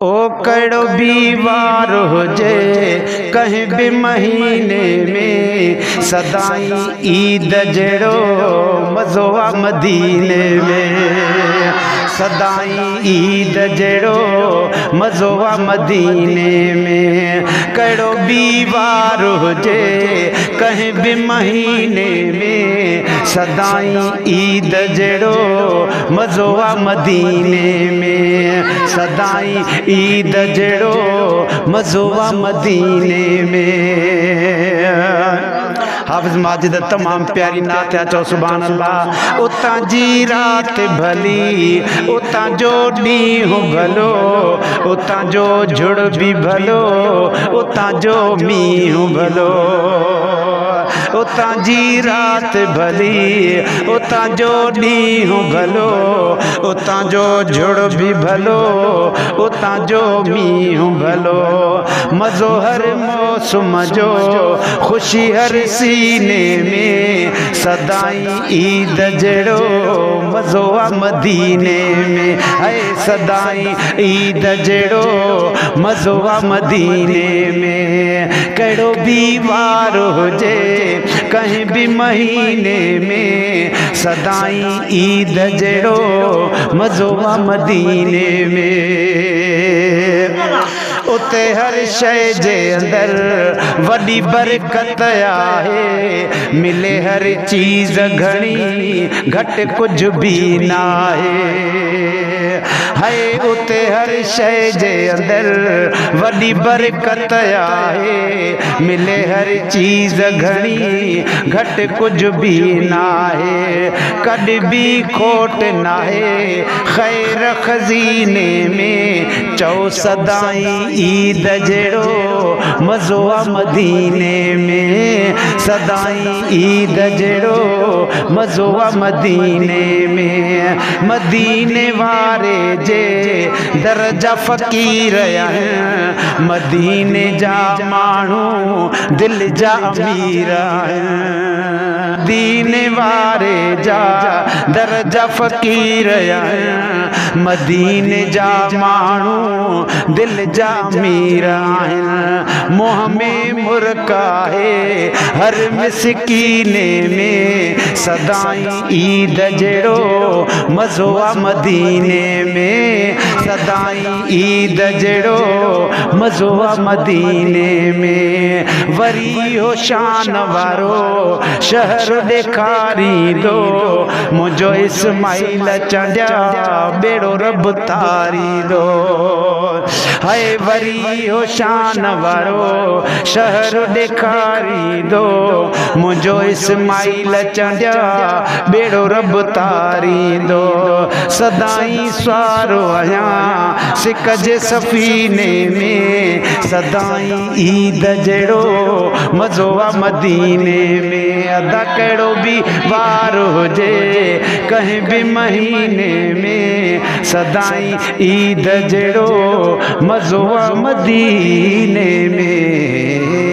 ओ कड़ो बीवार हुजे कहीं भी महीने में सदाई ईद जड़ो मज़ो आ मदीने में सदाई ईद जड़ो मज़ो आ मदीने में कड़ो बीवार हुजे कहीं भी महीने में सदाई ईद जड़ो मज़ो आ मदीने में सदाई ईद जड़ो मज़ो आ मदीने में। हाफ़िज़ माजिद तमाम प्यारी नात है चो सुभान अल्लाह। उतां जी रात भली उतां जो ॾींहुं भलो उतां जो झुड़ भी भलो उतां जो मींहुं भलो उतां जी रात भली उतां जो ॾींहुं भलो उतां जो झुड़ भी भलो उतां जो मींहुं भलो मज़ो हर मौसम जो ख़ुशी हर सीने में सदाई ईद जड़ो मज़ो आ मदीने में है सदाई ईद जड़ो मज़ो आ मदीने में कड़ो भी वार हुजे कहीं भी महीने में सदाई ईद जड़ो मज़ो आ मदीने में उते हर शय जे अंदर वॾी बरकत आहे मिले हर चीज़ घणी घटि कुछ भी नाहे है उते हर शय जे अंदर वॾी बरकत आहे मिले हर चीज़ घणी घटि कुछ भी नाहे कॾहिं भी खोट नाहे ख़ैर खज़ीने में चओ सदाई ईद जड़ो मज़ो आ मदीने में सदाई ईद जड़ो मज़ो आ मदीने में मदीने वारे जे दरजा फ़कीर आहिनि मदीने जा माण्हू दिल जा अमीर आहिनि मदीने वारे जा दरजा फ़कीर आहिनि मदीने जा माण्हू दिल जा अमीर आहिनि मोह में मुर्क आहे हर मिसकीने में सदाई ईद जड़ो मज़ो आ मदीने में सदाई ईद जड़ो मज़ो आ मदीने में वरी हो शान वारो शहर ॾेखारींदो मुंहिंजो इस्माइल चंडिया बेड़ो रब तारींदो है वरी हो शान वारो शहर ॾेखारींदो मुंहिंजो इस्माइल चंडिया बेड़ो रब तारींदो सदाई स्वारो आहियां सिक जे सफ़ीने में सदाई ईद जड़ो मज़ो आ मदीने में अदा कहिड़ो भी वार हुजे कहीं भी महीने में सदाई ईद जड़ो मज़ो आ मदीने में।